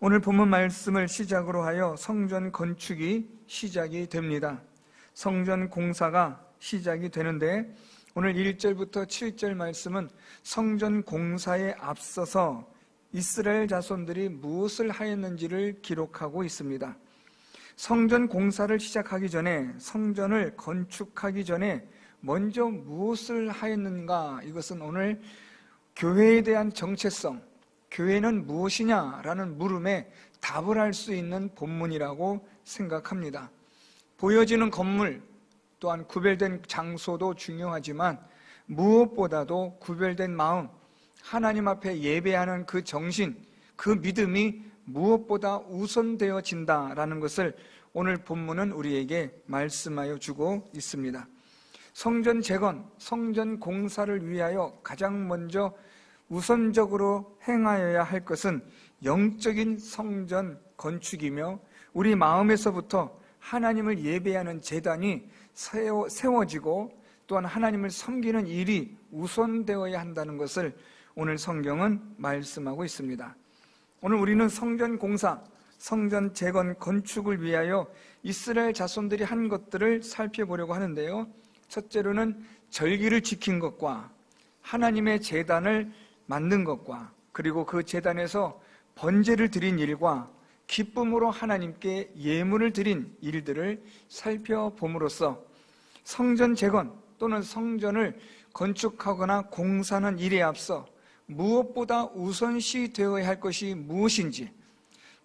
오늘 본문 말씀을 시작으로 하여 성전 건축이 시작이 됩니다. 성전 공사가 시작이 되는데 오늘 1절부터 7절 말씀은 성전 공사에 앞서서 이스라엘 자손들이 무엇을 하였는지를 기록하고 있습니다. 성전 공사를 시작하기 전에, 성전을 건축하기 전에 먼저 무엇을 하였는가? 이것은 오늘 교회에 대한 정체성, 교회는 무엇이냐라는 물음에 답을 할 수 있는 본문이라고 생각합니다. 보여지는 건물 또한 구별된 장소도 중요하지만 무엇보다도 구별된 마음, 하나님 앞에 예배하는 그 정신, 그 믿음이 무엇보다 우선되어진다라는 것을 오늘 본문은 우리에게 말씀하여 주고 있습니다. 성전 재건, 성전 공사를 위하여 가장 먼저 우선적으로 행하여야 할 것은 영적인 성전 건축이며 우리 마음에서부터 하나님을 예배하는 제단이 세워지고 또한 하나님을 섬기는 일이 우선되어야 한다는 것을 오늘 성경은 말씀하고 있습니다. 오늘 우리는 성전 공사, 성전 재건 건축을 위하여 이스라엘 자손들이 한 것들을 살펴보려고 하는데요. 첫째로는 절기를 지킨 것과 하나님의 제단을 만든 것과 그리고 그 제단에서 번제를 드린 일과 기쁨으로 하나님께 예물을 드린 일들을 살펴봄으로써 성전 재건 또는 성전을 건축하거나 공사하는 일에 앞서 무엇보다 우선시 되어야 할 것이 무엇인지,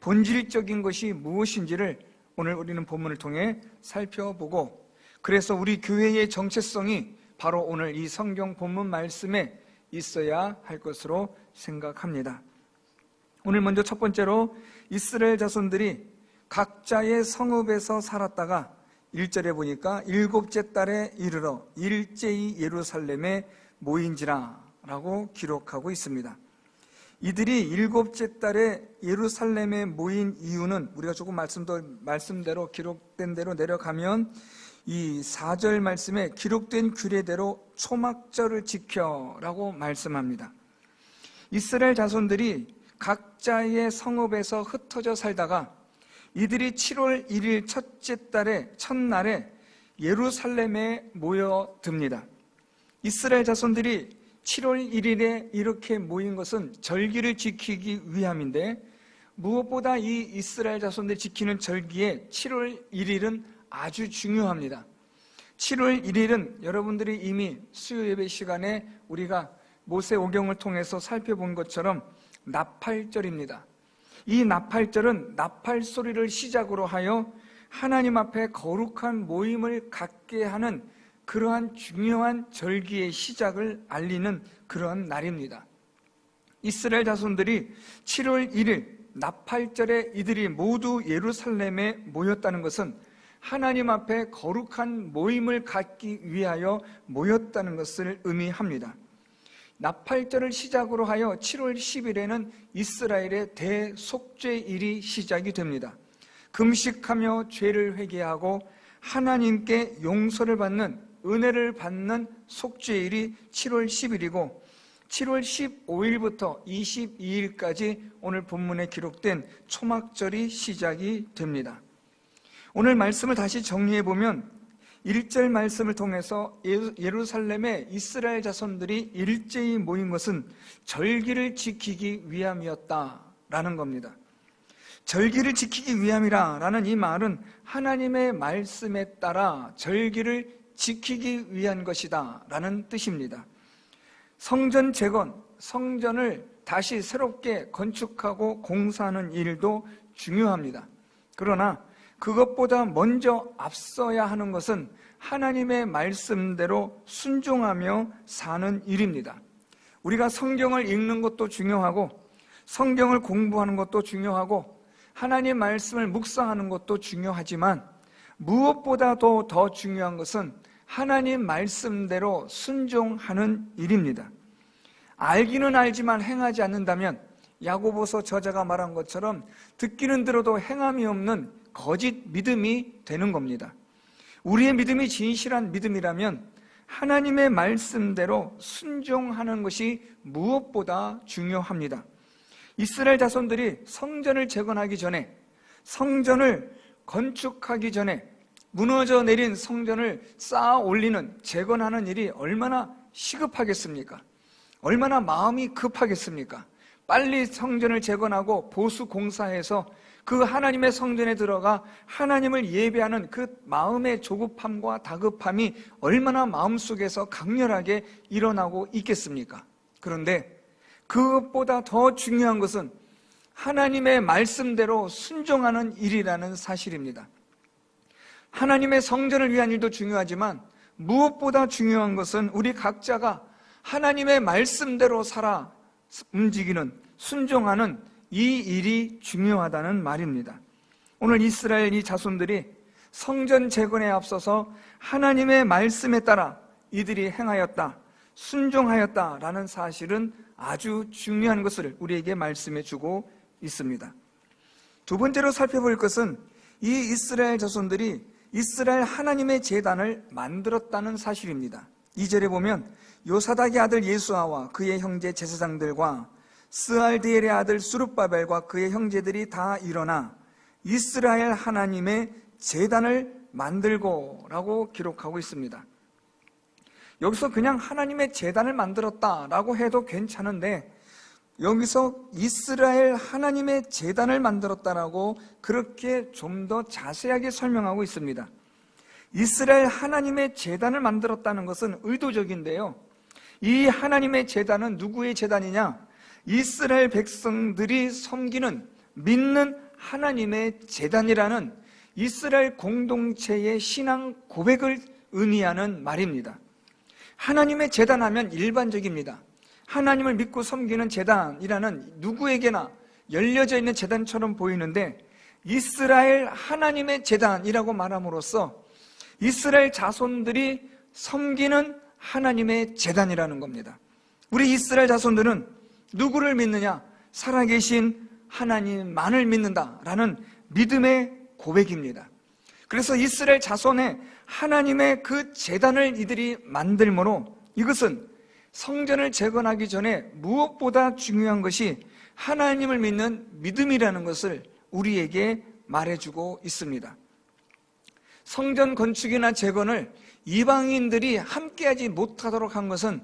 본질적인 것이 무엇인지를 오늘 우리는 본문을 통해 살펴보고, 그래서 우리 교회의 정체성이 바로 오늘 이 성경 본문 말씀에 있어야 할 것으로 생각합니다. 오늘 먼저 첫 번째로 이스라엘 자손들이 각자의 성읍에서 살았다가 1절에 보니까 7째 달에 이르러 일제히 예루살렘에 모인지라 라고 기록하고 있습니다. 이들이 7째 달에 예루살렘에 모인 이유는 우리가 조금 말씀대로 기록된 대로 내려가면 이 4절 말씀에 기록된 규례대로 초막절을 지켜라고 말씀합니다. 이스라엘 자손들이 각자의 성읍에서 흩어져 살다가 이들이 7월 1일 첫째 달의 첫날에 예루살렘에 모여듭니다. 이스라엘 자손들이 7월 1일에 이렇게 모인 것은 절기를 지키기 위함인데, 무엇보다 이 이스라엘 자손들이 지키는 절기에 7월 1일은 아주 중요합니다. 7월 1일은 여러분들이 이미 수요 예배 시간에 우리가 모세오경을 통해서 살펴본 것처럼 나팔절입니다. 이 나팔절은 나팔 소리를 시작으로 하여 하나님 앞에 거룩한 모임을 갖게 하는 그러한 중요한 절기의 시작을 알리는 그런 날입니다. 이스라엘 자손들이 7월 1일 나팔절에 이들이 모두 예루살렘에 모였다는 것은 하나님 앞에 거룩한 모임을 갖기 위하여 모였다는 것을 의미합니다. 나팔절을 시작으로 하여 7월 10일에는 이스라엘의 대속죄일이 시작이 됩니다. 금식하며 죄를 회개하고 하나님께 용서를 받는, 은혜를 받는 속죄일이 7월 10일이고 7월 15일부터 22일까지 오늘 본문에 기록된 초막절이 시작이 됩니다. 오늘 말씀을 다시 정리해보면 1절 말씀을 통해서 예루살렘에 이스라엘 자손들이 일제히 모인 것은 절기를 지키기 위함이었다라는 겁니다. 절기를 지키기 위함이라는 이 말은 하나님의 말씀에 따라 절기를 지키기 위한 것이다 라는 뜻입니다. 성전 재건, 성전을 다시 새롭게 건축하고 공사하는 일도 중요합니다. 그러나 그것보다 먼저 앞서야 하는 것은 하나님의 말씀대로 순종하며 사는 일입니다. 우리가 성경을 읽는 것도 중요하고 성경을 공부하는 것도 중요하고 하나님의 말씀을 묵상하는 것도 중요하지만 무엇보다도 더 중요한 것은 하나님 말씀대로 순종하는 일입니다. 알기는 알지만 행하지 않는다면 야고보서 저자가 말한 것처럼 듣기는 들어도 행함이 없는 거짓 믿음이 되는 겁니다. 우리의 믿음이 진실한 믿음이라면 하나님의 말씀대로 순종하는 것이 무엇보다 중요합니다. 이스라엘 자손들이 성전을 재건하기 전에, 성전을 건축하기 전에 무너져 내린 성전을 쌓아 올리는, 재건하는 일이 얼마나 시급하겠습니까? 얼마나 마음이 급하겠습니까? 빨리 성전을 재건하고 보수 공사해서 그 하나님의 성전에 들어가 하나님을 예배하는 그 마음의 조급함과 다급함이 얼마나 마음속에서 강렬하게 일어나고 있겠습니까? 그런데 그것보다 더 중요한 것은 하나님의 말씀대로 순종하는 일이라는 사실입니다. 하나님의 성전을 위한 일도 중요하지만 무엇보다 중요한 것은 우리 각자가 하나님의 말씀대로 살아 움직이는, 순종하는 이 일이 중요하다는 말입니다. 오늘 이스라엘 이 자손들이 성전 재건에 앞서서 하나님의 말씀에 따라 이들이 행하였다, 순종하였다라는 사실은 아주 중요한 것을 우리에게 말씀해 주고 있습니다. 두 번째로 살펴볼 것은 이 이스라엘 자손들이 이스라엘 하나님의 제단을 만들었다는 사실입니다. 2절에 보면 요사닥의 아들 예수아와 그의 형제 제사장들과 스알디엘의 아들 수룹바벨과 그의 형제들이 다 일어나 이스라엘 하나님의 제단을 만들고 라고 기록하고 있습니다. 여기서 그냥 하나님의 제단을 만들었다라고 해도 괜찮은데 여기서 이스라엘 하나님의 제단을 만들었다라고 그렇게 좀 더 자세하게 설명하고 있습니다. 이스라엘 하나님의 제단을 만들었다는 것은 의도적인데요, 이 하나님의 제단은 누구의 제단이냐? 이스라엘 백성들이 섬기는, 믿는 하나님의 제단이라는 이스라엘 공동체의 신앙 고백을 의미하는 말입니다. 하나님의 제단하면 일반적입니다. 하나님을 믿고 섬기는 제단이라는 누구에게나 열려져 있는 제단처럼 보이는데 이스라엘 하나님의 제단이라고 말함으로써 이스라엘 자손들이 섬기는 하나님의 제단이라는 겁니다. 우리 이스라엘 자손들은 누구를 믿느냐? 살아계신 하나님만을 믿는다라는 믿음의 고백입니다. 그래서 이스라엘 자손의 하나님의 그 제단을 이들이 만들므로 이것은 성전을 재건하기 전에 무엇보다 중요한 것이 하나님을 믿는 믿음이라는 것을 우리에게 말해주고 있습니다. 성전 건축이나 재건을 이방인들이 함께하지 못하도록 한 것은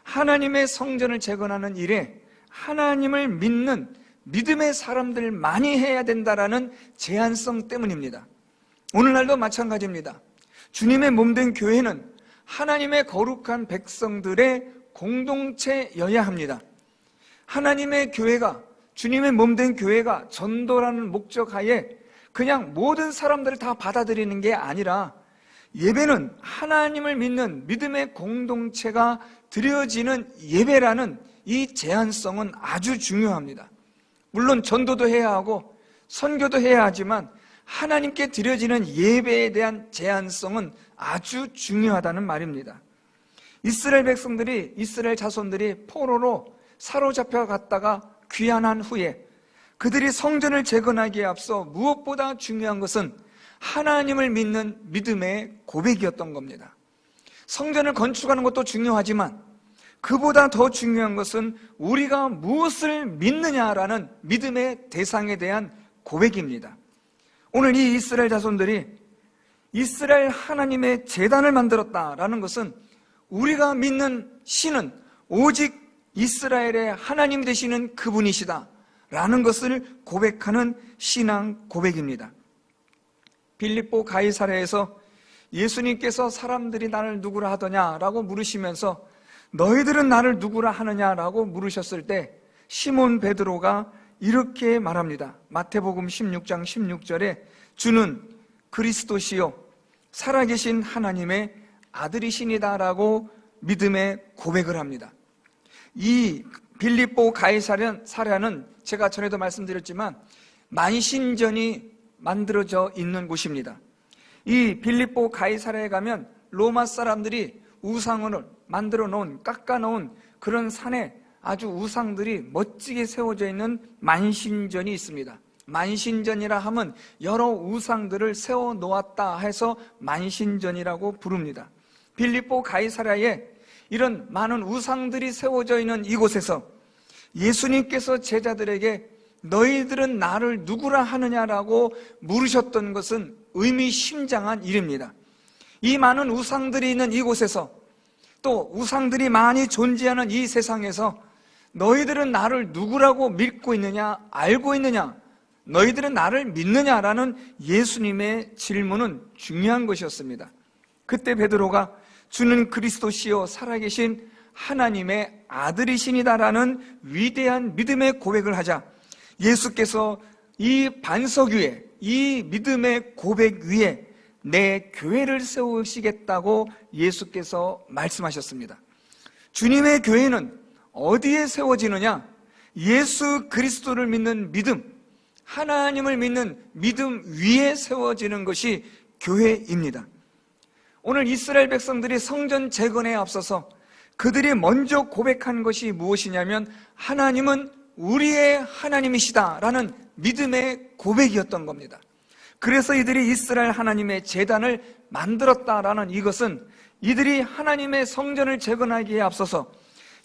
하나님의 성전을 재건하는 일에 하나님을 믿는 믿음의 사람들만이 해야 된다라는 제한성 때문입니다. 오늘날도 마찬가지입니다. 주님의 몸된 교회는 하나님의 거룩한 백성들의 공동체여야 합니다. 하나님의 교회가, 주님의 몸된 교회가 전도라는 목적 하에 그냥 모든 사람들을 다 받아들이는 게 아니라 예배는 하나님을 믿는 믿음의 공동체가 드려지는 예배라는 이 제한성은 아주 중요합니다. 물론 전도도 해야 하고 선교도 해야 하지만 하나님께 드려지는 예배에 대한 제한성은 아주 중요하다는 말입니다. 이스라엘 백성들이, 이스라엘 자손들이 포로로 사로잡혀 갔다가 귀환한 후에 그들이 성전을 재건하기에 앞서 무엇보다 중요한 것은 하나님을 믿는 믿음의 고백이었던 겁니다. 성전을 건축하는 것도 중요하지만 그보다 더 중요한 것은 우리가 무엇을 믿느냐라는 믿음의 대상에 대한 고백입니다. 오늘 이 이스라엘 자손들이 이스라엘 하나님의 제단을 만들었다라는 것은 우리가 믿는 신은 오직 이스라엘의 하나님 되시는 그분이시다 라는 것을 고백하는 신앙 고백입니다. 빌립보 가이사랴에서 예수님께서 사람들이 나를 누구라 하더냐라고 물으시면서 너희들은 나를 누구라 하느냐라고 물으셨을 때 시몬 베드로가 이렇게 말합니다. 마태복음 16장 16절에 주는 그리스도시요 살아계신 하나님의 아들이시니다라고 믿음의 고백을 합니다. 이 빌립보 가이사랴는 제가 전에도 말씀드렸지만 만신전이 만들어져 있는 곳입니다. 이 빌립보 가이사랴에 가면 로마 사람들이 우상을 만들어 놓은, 깎아 놓은 그런 산에 아주 우상들이 멋지게 세워져 있는 만신전이 있습니다. 만신전이라 하면 여러 우상들을 세워 놓았다 해서 만신전이라고 부릅니다. 빌립보 가이사랴에 이런 많은 우상들이 세워져 있는 이곳에서 예수님께서 제자들에게 너희들은 나를 누구라 하느냐라고 물으셨던 것은 의미심장한 일입니다. 이 많은 우상들이 있는 이곳에서, 또 우상들이 많이 존재하는 이 세상에서 너희들은 나를 누구라고 믿고 있느냐, 알고 있느냐, 너희들은 나를 믿느냐라는 예수님의 질문은 중요한 것이었습니다. 그때 베드로가 주는 그리스도시요 살아계신 하나님의 아들이시니다라는 위대한 믿음의 고백을 하자 예수께서 이 반석 위에, 이 믿음의 고백 위에 내 교회를 세우시겠다고 예수께서 말씀하셨습니다. 주님의 교회는 어디에 세워지느냐? 예수 그리스도를 믿는 믿음, 하나님을 믿는 믿음 위에 세워지는 것이 교회입니다. 오늘 이스라엘 백성들이 성전 재건에 앞서서 그들이 먼저 고백한 것이 무엇이냐면 하나님은 우리의 하나님이시다라는 믿음의 고백이었던 겁니다. 그래서 이들이 이스라엘 하나님의 제단을 만들었다라는 이것은 이들이 하나님의 성전을 재건하기에 앞서서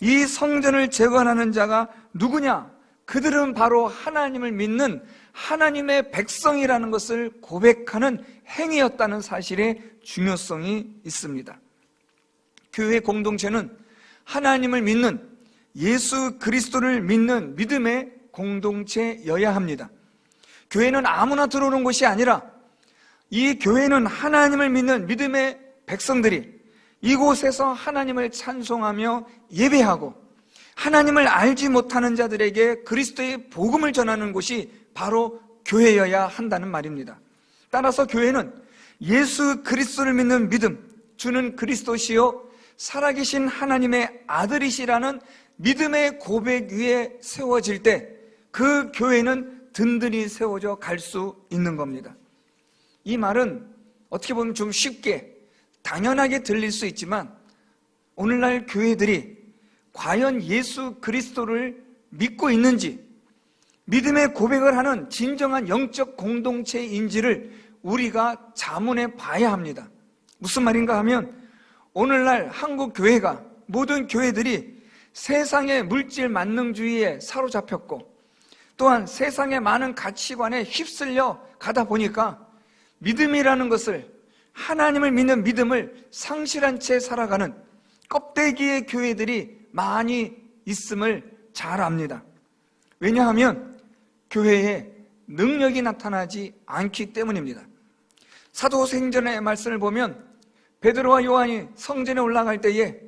이 성전을 재건하는 자가 누구냐? 그들은 바로 하나님을 믿는 하나님의 백성이라는 것을 고백하는 행위였다는 사실의 중요성이 있습니다. 교회 공동체는 하나님을 믿는, 예수 그리스도를 믿는 믿음의 공동체여야 합니다. 교회는 아무나 들어오는 곳이 아니라 이 교회는 하나님을 믿는 믿음의 백성들이 이곳에서 하나님을 찬송하며 예배하고 하나님을 알지 못하는 자들에게 그리스도의 복음을 전하는 곳이 바로 교회여야 한다는 말입니다. 따라서 교회는 예수 그리스도를 믿는 믿음, 주는 그리스도시요 살아계신 하나님의 아들이시라는 믿음의 고백 위에 세워질 때 그 교회는 든든히 세워져 갈 수 있는 겁니다. 이 말은 어떻게 보면 좀 쉽게 당연하게 들릴 수 있지만 오늘날 교회들이 과연 예수 그리스도를 믿고 있는지, 믿음의 고백을 하는 진정한 영적 공동체인지를 우리가 자문해 봐야 합니다. 무슨 말인가 하면 오늘날 한국 교회가, 모든 교회들이 세상의 물질 만능주의에 사로잡혔고 또한 세상의 많은 가치관에 휩쓸려 가다 보니까 믿음이라는 것을, 하나님을 믿는 믿음을 상실한 채 살아가는 껍데기의 교회들이 많이 있음을 잘 압니다. 왜냐하면 교회에 능력이 나타나지 않기 때문입니다. 사도행전의 말씀을 보면 베드로와 요한이 성전에 올라갈 때에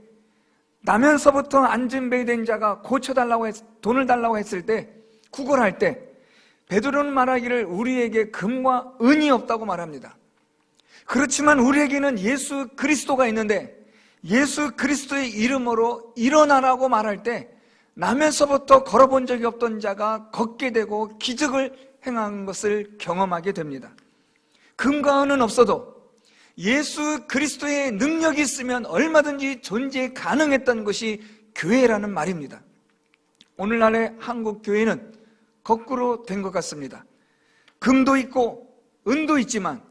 나면서부터 안진뱅이 된 자가 고쳐달라고 돈을 달라고 했을 때, 구걸할 때 베드로는 말하기를 우리에게 금과 은이 없다고 말합니다. 그렇지만 우리에게는 예수 그리스도가 있는데 예수 그리스도의 이름으로 일어나라고 말할 때 나면서부터 걸어본 적이 없던 자가 걷게 되고 기적을 행한 것을 경험하게 됩니다. 금과 은은 없어도 예수 그리스도의 능력이 있으면 얼마든지 존재 가능했던 것이 교회라는 말입니다. 오늘날의 한국 교회는 거꾸로 된 것 같습니다. 금도 있고 은도 있지만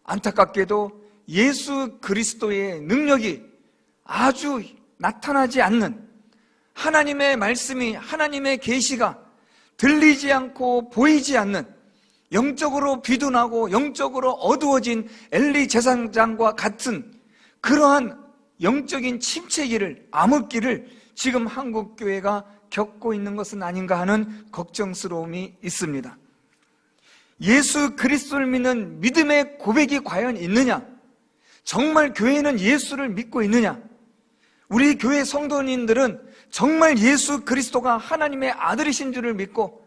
안타깝게도 예수 그리스도의 능력이 아주 나타나지 않는, 하나님의 말씀이, 하나님의 계시가 들리지 않고 보이지 않는, 영적으로 비둔하고 영적으로 어두워진 엘리 제사장과 같은 그러한 영적인 침체기를, 암흑기를 지금 한국 교회가 겪고 있는 것은 아닌가 하는 걱정스러움이 있습니다. 예수 그리스도를 믿는 믿음의 고백이 과연 있느냐? 정말 교회는 예수를 믿고 있느냐? 우리 교회 성도님들은 정말 예수 그리스도가 하나님의 아들이신 줄을 믿고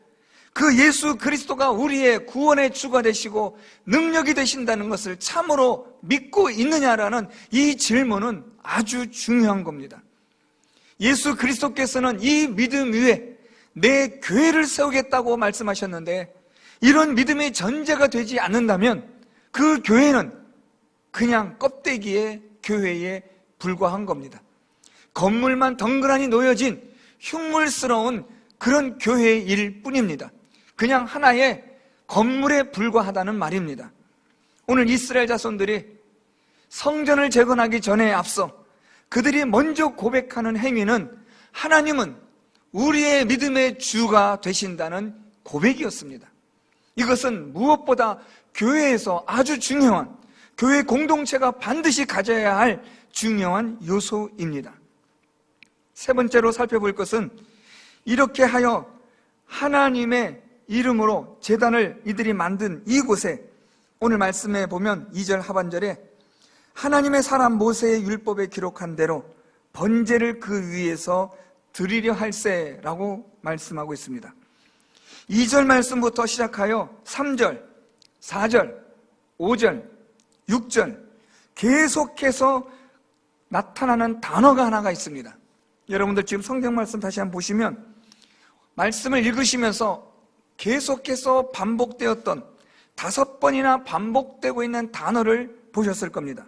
그 예수 그리스도가 우리의 구원의 주가 되시고 능력이 되신다는 것을 참으로 믿고 있느냐라는 이 질문은 아주 중요한 겁니다. 예수 그리스도께서는 이 믿음 위에 내 교회를 세우겠다고 말씀하셨는데 이런 믿음의 전제가 되지 않는다면 그 교회는 그냥 껍데기의 교회에 불과한 겁니다. 건물만 덩그러니 놓여진 흉물스러운 그런 교회일 뿐입니다. 그냥 하나의 건물에 불과하다는 말입니다. 오늘 이스라엘 자손들이 성전을 재건하기 전에 앞서 그들이 먼저 고백하는 행위는 하나님은 우리의 믿음의 주가 되신다는 고백이었습니다. 이것은 무엇보다 교회에서 아주 중요한, 교회 공동체가 반드시 가져야 할 중요한 요소입니다. 세 번째로 살펴볼 것은, 이렇게 하여 하나님의 이름으로 제단을 이들이 만든 이곳에, 오늘 말씀에 보면 2절 하반절에 하나님의 사람 모세의 율법에 기록한 대로 번제를 그 위에서 드리려 할세라고 말씀하고 있습니다. 2절 말씀부터 시작하여 3절, 4절, 5절, 6절 계속해서 나타나는 단어가 하나가 있습니다. 여러분들 지금 성경 말씀 다시 한번 보시면 말씀을 읽으시면서 계속해서 반복되었던 5번이나 반복되고 있는 단어를 보셨을 겁니다.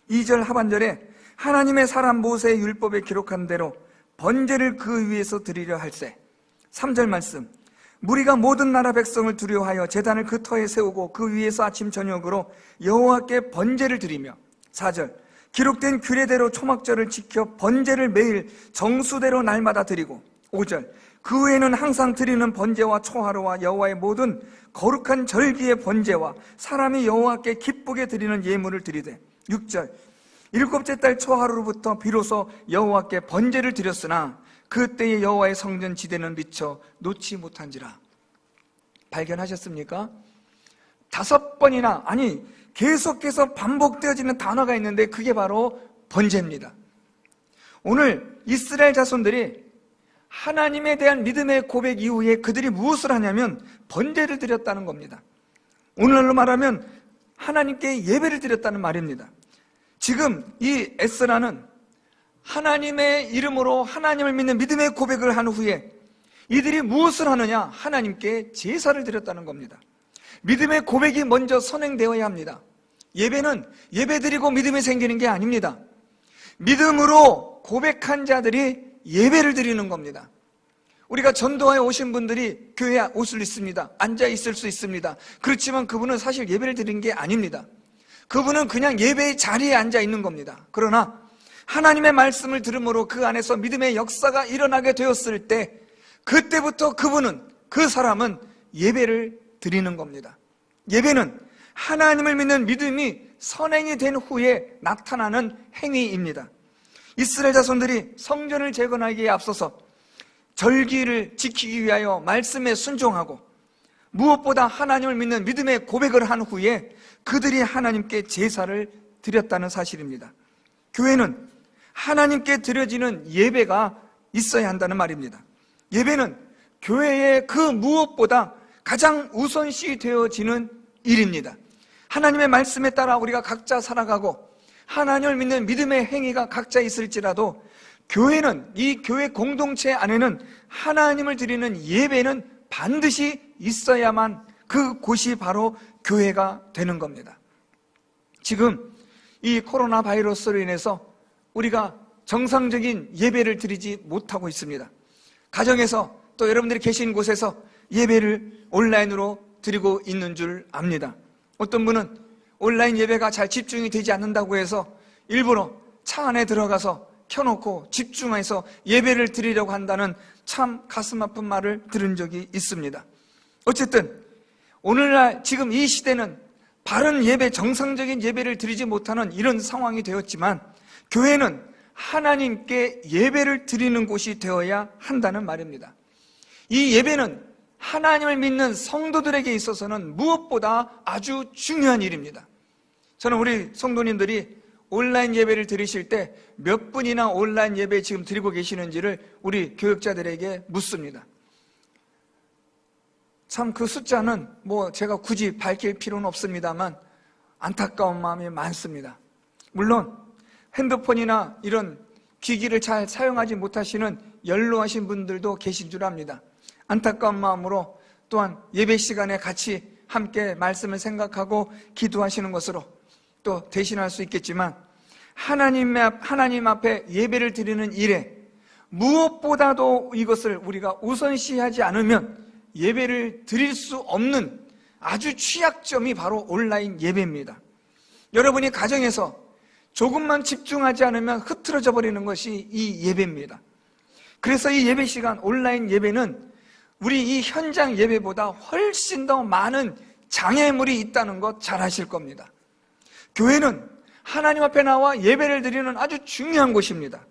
2절 하반절에 하나님의 사람 모세의 율법에 기록한 대로 번제를 그 위에서 드리려 할세. 3절 말씀, 무리가 모든 나라 백성을 두려워하여 제단을 그 터에 세우고 그 위에서 아침 저녁으로 여호와께 번제를 드리며. 4절, 기록된 규례대로 초막절을 지켜 번제를 매일 정수대로 날마다 드리고. 5절, 그 외에는 항상 드리는 번제와 초하루와 여호와의 모든 거룩한 절기의 번제와 사람이 여호와께 기쁘게 드리는 예물을 드리되. 6절, 일곱째 달 초하루부터 비로소 여호와께 번제를 드렸으나 그때의 여호와의 성전 지대는 미쳐 놓지 못한지라. 발견하셨습니까? 5번이나, 아니 계속해서 반복되어지는 단어가 있는데 그게 바로 번제입니다. 오늘 이스라엘 자손들이 하나님에 대한 믿음의 고백 이후에 그들이 무엇을 하냐면 번제를 드렸다는 겁니다. 오늘날로 말하면 하나님께 예배를 드렸다는 말입니다. 지금 이 에스라는 하나님의 이름으로 하나님을 믿는 믿음의 고백을 한 후에 이들이 무엇을 하느냐? 하나님께 제사를 드렸다는 겁니다. 믿음의 고백이 먼저 선행되어야 합니다. 예배는 예배드리고 믿음이 생기는 게 아닙니다. 믿음으로 고백한 자들이 예배를 드리는 겁니다. 우리가 전도하에 오신 분들이 교회에 올 수 있습니다. 앉아 있을 수 있습니다. 그렇지만 그분은 사실 예배를 드리는 게 아닙니다. 그분은 그냥 예배의 자리에 앉아 있는 겁니다. 그러나 하나님의 말씀을 들음으로 그 안에서 믿음의 역사가 일어나게 되었을 때 그때부터 그 사람은 예배를 드리는 겁니다. 예배는 하나님을 믿는 믿음이 선행이 된 후에 나타나는 행위입니다. 이스라엘 자손들이 성전을 재건하기에 앞서서 절기를 지키기 위하여 말씀에 순종하고 무엇보다 하나님을 믿는 믿음의 고백을 한 후에 그들이 하나님께 제사를 드렸다는 사실입니다. 교회는 하나님께 드려지는 예배가 있어야 한다는 말입니다. 예배는 교회의 그 무엇보다 가장 우선시 되어지는 일입니다. 하나님의 말씀에 따라 우리가 각자 살아가고 하나님을 믿는 믿음의 행위가 각자 있을지라도 교회는, 이 교회 공동체 안에는 하나님을 드리는 예배는 반드시 있어야만 그 곳이 바로 교회가 되는 겁니다. 지금 이 코로나 바이러스로 인해서 우리가 정상적인 예배를 드리지 못하고 있습니다. 가정에서 또 여러분들이 계신 곳에서 예배를 온라인으로 드리고 있는 줄 압니다. 어떤 분은 온라인 예배가 잘 집중이 되지 않는다고 해서 일부러 차 안에 들어가서 켜놓고 집중해서 예배를 드리려고 한다는 참 가슴 아픈 말을 들은 적이 있습니다. 어쨌든 오늘날 지금 이 시대는 바른 예배, 정상적인 예배를 드리지 못하는 이런 상황이 되었지만 교회는 하나님께 예배를 드리는 곳이 되어야 한다는 말입니다. 이 예배는 하나님을 믿는 성도들에게 있어서는 무엇보다 아주 중요한 일입니다. 저는 우리 성도님들이 온라인 예배를 드리실 때 몇 분이나 온라인 예배 지금 드리고 계시는지를 우리 교역자들에게 묻습니다. 참 그 숫자는 제가 굳이 밝힐 필요는 없습니다만 안타까운 마음이 많습니다. 물론 핸드폰이나 이런 기기를 잘 사용하지 못하시는 연로하신 분들도 계신 줄 압니다. 안타까운 마음으로 또한 예배 시간에 같이 함께 말씀을 생각하고 기도하시는 것으로 또 대신할 수 있겠지만 하나님 앞에 예배를 드리는 일에 무엇보다도 이것을 우리가 우선시하지 않으면 예배를 드릴 수 없는 아주 취약점이 바로 온라인 예배입니다. 여러분이 가정에서 조금만 집중하지 않으면 흐트러져 버리는 것이 이 예배입니다. 그래서 이 예배 시간, 온라인 예배는 우리 이 현장 예배보다 훨씬 더 많은 장애물이 있다는 것 잘 아실 겁니다. 교회는 하나님 앞에 나와 예배를 드리는 아주 중요한 곳입니다.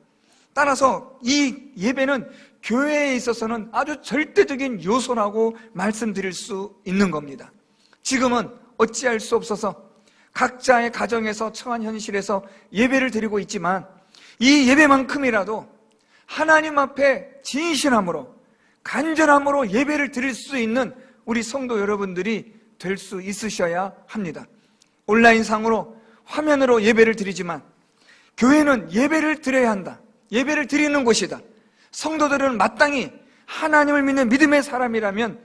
따라서 이 예배는 교회에 있어서는 아주 절대적인 요소라고 말씀드릴 수 있는 겁니다. 지금은 어찌할 수 없어서 각자의 가정에서 처한 현실에서 예배를 드리고 있지만 이 예배만큼이라도 하나님 앞에 진실함으로 간절함으로 예배를 드릴 수 있는 우리 성도 여러분들이 될 수 있으셔야 합니다. 온라인상으로 화면으로 예배를 드리지만 교회는 예배를 드려야 한다. 예배를 드리는 곳이다. 성도들은 마땅히 하나님을 믿는 믿음의 사람이라면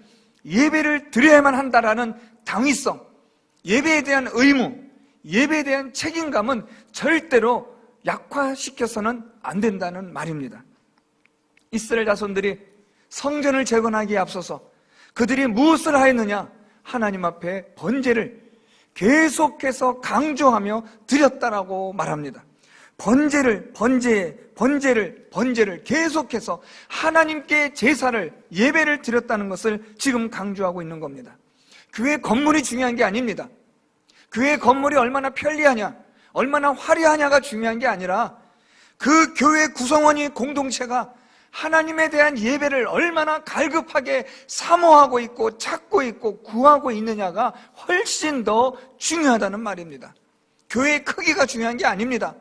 예배를 드려야만 한다라는 당위성, 예배에 대한 의무, 예배에 대한 책임감은 절대로 약화시켜서는 안 된다는 말입니다. 이스라엘 자손들이 성전을 재건하기에 앞서서 그들이 무엇을 하였느냐? 하나님 앞에 번제를 계속해서 강조하며 드렸다라고 말합니다. 번제를 계속해서 하나님께 제사를, 예배를 드렸다는 것을 지금 강조하고 있는 겁니다. 교회 건물이 중요한 게 아닙니다. 교회 건물이 얼마나 편리하냐, 얼마나 화려하냐가 중요한 게 아니라 그 교회 구성원이, 공동체가 하나님에 대한 예배를 얼마나 갈급하게 사모하고 있고 찾고 있고 구하고 있느냐가 훨씬 더 중요하다는 말입니다. 교회의 크기가 중요한 게 아닙니다.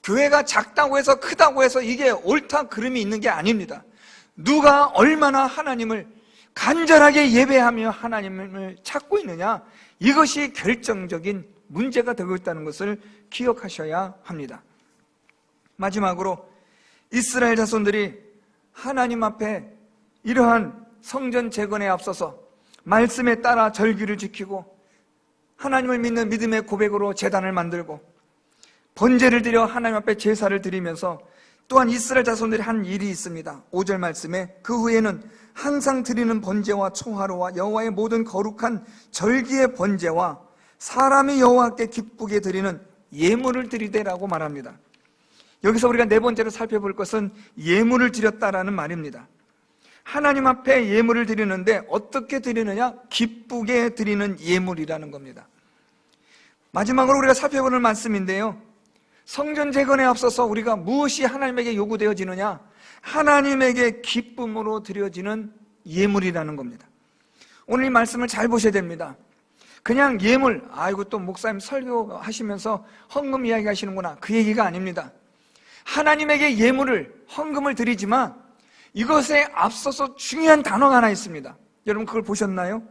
교회가 작다고 해서 크다고 해서 이게 옳다 그름이 있는 게 아닙니다. 누가 얼마나 하나님을 간절하게 예배하며 하나님을 찾고 있느냐, 이것이 결정적인 문제가 되고 있다는 것을 기억하셔야 합니다. 마지막으로 이스라엘 자손들이 하나님 앞에 이러한 성전 재건에 앞서서 말씀에 따라 절기를 지키고 하나님을 믿는 믿음의 고백으로 제단을 만들고 번제를 드려 하나님 앞에 제사를 드리면서 또한 이스라엘 자손들이 한 일이 있습니다. 5절 말씀에 그 후에는 항상 드리는 번제와 초하루와 여호와의 모든 거룩한 절기의 번제와 사람이 여호와께 기쁘게 드리는 예물을 드리되라고 말합니다. 여기서 우리가 네 번째로 살펴볼 것은 예물을 드렸다라는 말입니다. 하나님 앞에 예물을 드리는데 어떻게 드리느냐? 기쁘게 드리는 예물이라는 겁니다. 마지막으로 우리가 살펴보는 말씀인데요, 성전 재건에 앞서서 우리가 무엇이 하나님에게 요구되어지느냐? 하나님에게 기쁨으로 드려지는 예물이라는 겁니다. 오늘 이 말씀을 잘 보셔야 됩니다. 그냥 예물, 아이고 또 목사님 설교하시면서 헌금 이야기 하시는구나, 그 얘기가 아닙니다. 하나님에게 예물을, 헌금을 드리지만 이것에 앞서서 중요한 단어가 하나 있습니다. 여러분 그걸 보셨나요?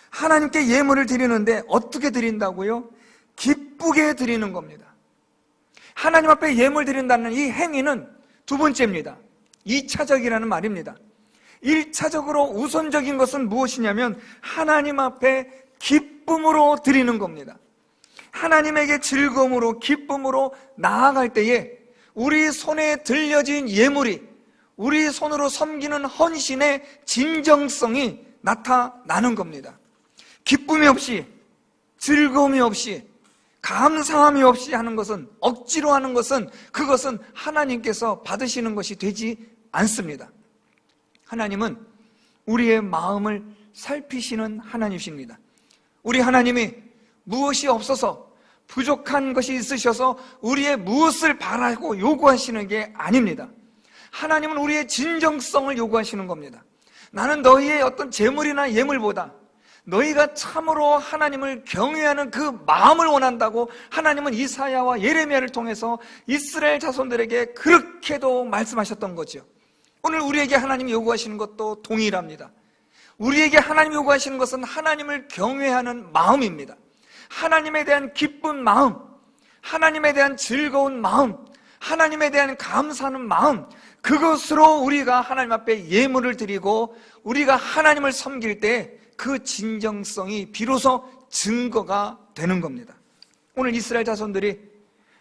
하나님께 예물을 드리는데 어떻게 드린다고요? 기쁘게 드리는 겁니다. 하나님 앞에 예물 드린다는 이 행위는 두 번째입니다. 2차적이라는 말입니다. 1차적으로 우선적인 것은 무엇이냐면 하나님 앞에 기쁨으로 드리는 겁니다. 하나님에게 즐거움으로, 기쁨으로 나아갈 때에 우리 손에 들려진 예물이 우리 손으로 섬기는 헌신의 진정성이 나타나는 겁니다. 기쁨이 없이, 즐거움이 없이, 감사함이 없이 하는 것은, 억지로 하는 것은, 그것은 하나님께서 받으시는 것이 되지 않습니다. 하나님은 우리의 마음을 살피시는 하나님이십니다. 우리 하나님이 무엇이 없어서, 부족한 것이 있으셔서 우리의 무엇을 바라고 요구하시는 게 아닙니다. 하나님은 우리의 진정성을 요구하시는 겁니다. 나는 너희의 어떤 재물이나 예물보다 너희가 참으로 하나님을 경외하는 그 마음을 원한다고 하나님은 이사야와 예레미야를 통해서 이스라엘 자손들에게 그렇게도 말씀하셨던 거죠. 오늘 우리에게 하나님이 요구하시는 것도 동일합니다. 우리에게 하나님이 요구하시는 것은 하나님을 경외하는 마음입니다. 하나님에 대한 기쁜 마음, 하나님에 대한 즐거운 마음, 하나님에 대한 감사하는 마음, 그것으로 우리가 하나님 앞에 예물을 드리고 우리가 하나님을 섬길 때 그 진정성이 비로소 증거가 되는 겁니다. 오늘 이스라엘 자손들이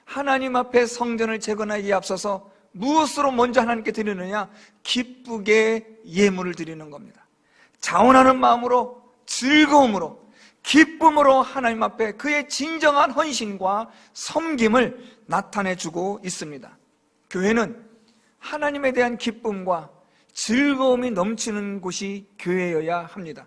하나님 앞에 성전을 재건하기에 앞서서 무엇으로 먼저 하나님께 드리느냐? 기쁘게 예물을 드리는 겁니다. 자원하는 마음으로, 즐거움으로, 기쁨으로 하나님 앞에 그의 진정한 헌신과 섬김을 나타내주고 있습니다. 교회는 하나님에 대한 기쁨과 즐거움이 넘치는 곳이 교회여야 합니다.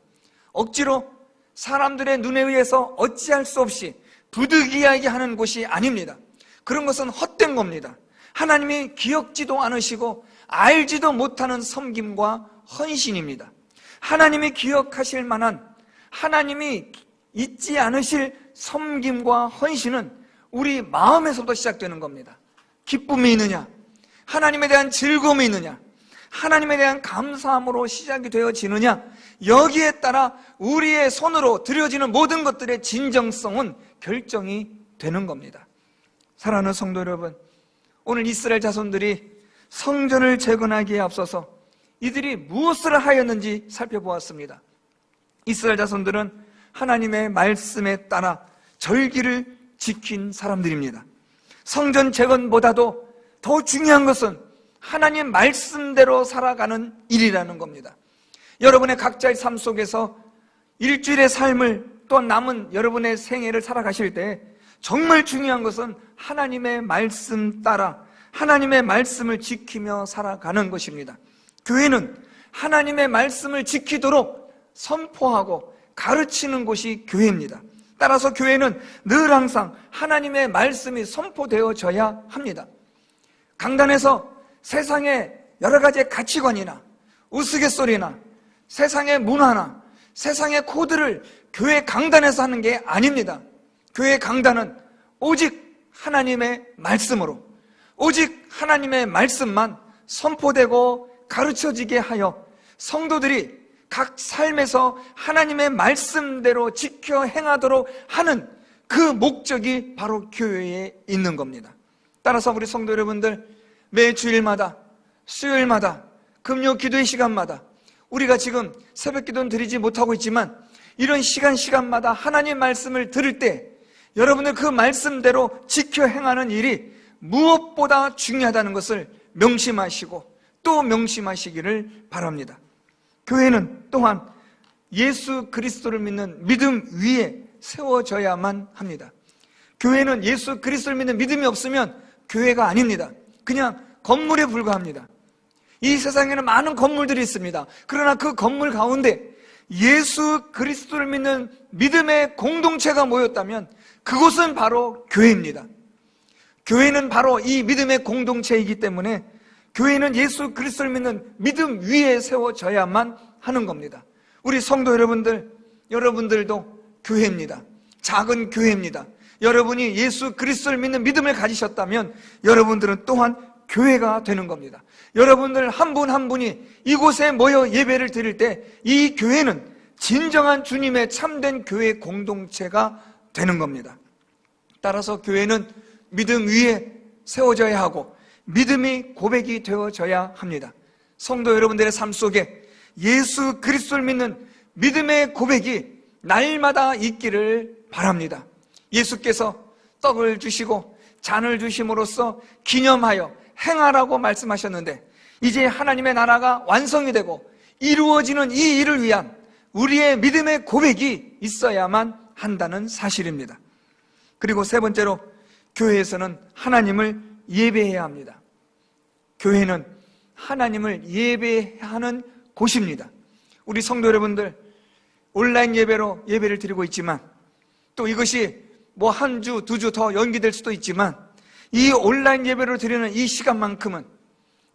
억지로 사람들의 눈에 의해서 어찌할 수 없이 부득이하게 하는 곳이 아닙니다. 그런 것은 헛된 겁니다. 하나님이 기억지도 않으시고 알지도 못하는 섬김과 헌신입니다. 하나님이 기억하실 만한, 하나님이 잊지 않으실 섬김과 헌신은 우리 마음에서부터 시작되는 겁니다. 기쁨이 있느냐, 하나님에 대한 즐거움이 있느냐, 하나님에 대한 감사함으로 시작이 되어지느냐, 여기에 따라 우리의 손으로 드려지는 모든 것들의 진정성은 결정이 되는 겁니다. 사랑하는 성도 여러분, 오늘 이스라엘 자손들이 성전을 재건하기에 앞서서 이들이 무엇을 하였는지 살펴보았습니다. 이스라엘 자손들은 하나님의 말씀에 따라 절기를 지킨 사람들입니다. 성전 재건보다도 더 중요한 것은 하나님 말씀대로 살아가는 일이라는 겁니다. 여러분의 각자의 삶 속에서 일주일의 삶을, 또 남은 여러분의 생애를 살아가실 때 정말 중요한 것은 하나님의 말씀 따라 하나님의 말씀을 지키며 살아가는 것입니다. 교회는 하나님의 말씀을 지키도록 선포하고 가르치는 곳이 교회입니다. 따라서 교회는 늘 항상 하나님의 말씀이 선포되어져야 합니다. 강단에서 세상의 여러 가지의 가치관이나 우스갯소리나 세상의 문화나 세상의 코드를 교회 강단에서 하는 게 아닙니다. 교회 강단은 오직 하나님의 말씀으로, 오직 하나님의 말씀만 선포되고 가르쳐지게 하여 성도들이 각 삶에서 하나님의 말씀대로 지켜 행하도록 하는 그 목적이 바로 교회에 있는 겁니다. 따라서 우리 성도 여러분들, 매 주일마다, 수요일마다, 금요 기도의 시간마다 우리가 지금 새벽 기도는 드리지 못하고 있지만 이런 시간마다 하나님 말씀을 들을 때 여러분들 그 말씀대로 지켜 행하는 일이 무엇보다 중요하다는 것을 명심하시고 또 명심하시기를 바랍니다. 교회는 또한 예수 그리스도를 믿는 믿음 위에 세워져야만 합니다. 교회는 예수 그리스도를 믿는 믿음이 없으면 교회가 아닙니다. 그냥 건물에 불과합니다. 이 세상에는 많은 건물들이 있습니다. 그러나 그 건물 가운데 예수 그리스도를 믿는 믿음의 공동체가 모였다면 그곳은 바로 교회입니다. 교회는 바로 이 믿음의 공동체이기 때문에 교회는 예수 그리스도를 믿는 믿음 위에 세워져야만 하는 겁니다. 우리 성도 여러분들, 여러분들도 교회입니다. 작은 교회입니다. 여러분이 예수 그리스도를 믿는 믿음을 가지셨다면 여러분들은 또한 교회가 되는 겁니다. 여러분들 한 분 한 분이 이곳에 모여 예배를 드릴 때 이 교회는 진정한 주님의 참된 교회 공동체가 되는 겁니다. 따라서 교회는 믿음 위에 세워져야 하고 믿음이 고백이 되어져야 합니다. 성도 여러분들의 삶 속에 예수 그리스도를 믿는 믿음의 고백이 날마다 있기를 바랍니다. 예수께서 떡을 주시고 잔을 주심으로써 기념하여 행하라고 말씀하셨는데 이제 하나님의 나라가 완성이 되고 이루어지는 이 일을 위한 우리의 믿음의 고백이 있어야만 한다는 사실입니다. 그리고 세 번째로 교회에서는 하나님을 예배해야 합니다. 교회는 하나님을 예배하는 곳입니다. 우리 성도 여러분들 온라인 예배로 예배를 드리고 있지만 또 이것이 뭐 한 주, 두 주 더 연기될 수도 있지만 이 온라인 예배로 드리는 이 시간만큼은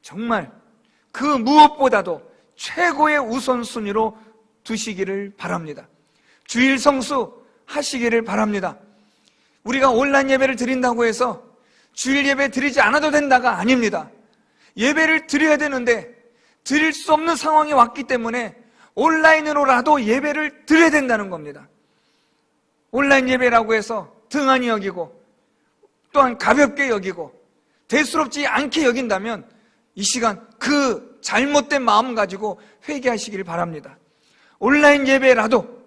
정말 그 무엇보다도 최고의 우선순위로 두시기를 바랍니다. 주일 성수 하시기를 바랍니다. 우리가 온라인 예배를 드린다고 해서 주일 예배 드리지 않아도 된다가 아닙니다. 예배를 드려야 되는데 드릴 수 없는 상황이 왔기 때문에 온라인으로라도 예배를 드려야 된다는 겁니다. 온라인 예배라고 해서 등한히 여기고 또한 가볍게 여기고 대수롭지 않게 여긴다면 이 시간 그 잘못된 마음 가지고 회개하시기를 바랍니다. 온라인 예배라도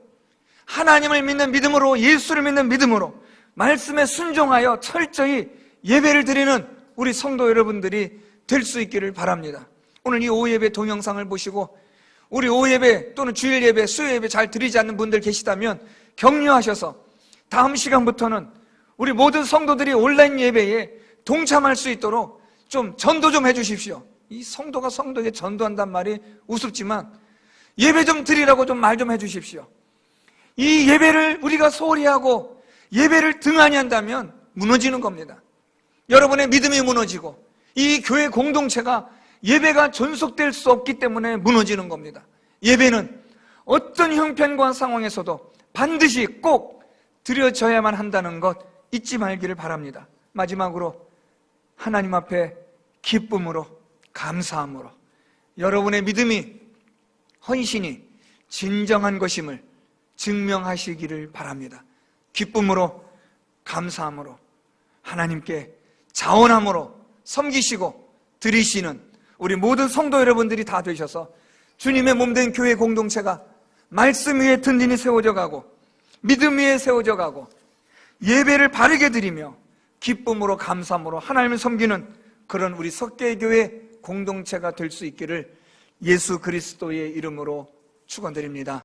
하나님을 믿는 믿음으로, 예수를 믿는 믿음으로 말씀에 순종하여 철저히 예배를 드리는 우리 성도 여러분들이 될 수 있기를 바랍니다. 오늘 이 오후 예배 동영상을 보시고 우리 오후 예배 또는 주일 예배, 수요 예배 잘 드리지 않는 분들 계시다면 격려하셔서 다음 시간부터는 우리 모든 성도들이 온라인 예배에 동참할 수 있도록 좀 전도 좀 해주십시오. 이 성도가 성도에게 전도한단 말이 우습지만 예배 좀 드리라고 좀 말 좀 해주십시오. 이 예배를 우리가 소홀히 하고 예배를 등한히 한다면 무너지는 겁니다. 여러분의 믿음이 무너지고 이 교회 공동체가 예배가 존속될 수 없기 때문에 무너지는 겁니다. 예배는 어떤 형편과 상황에서도 반드시 꼭 드려져야만 한다는 것 잊지 말기를 바랍니다. 마지막으로 하나님 앞에 기쁨으로, 감사함으로 여러분의 믿음이, 헌신이 진정한 것임을 증명하시기를 바랍니다. 기쁨으로, 감사함으로 하나님께 자원함으로 섬기시고 드리시는 우리 모든 성도 여러분들이 다 되셔서 주님의 몸된 교회 공동체가 말씀 위에 든든히 세워져 가고 믿음 위에 세워져 가고 예배를 바르게 드리며 기쁨으로 감사함으로 하나님을 섬기는 그런 우리 석계교회 공동체가 될 수 있기를 예수 그리스도의 이름으로 축원드립니다.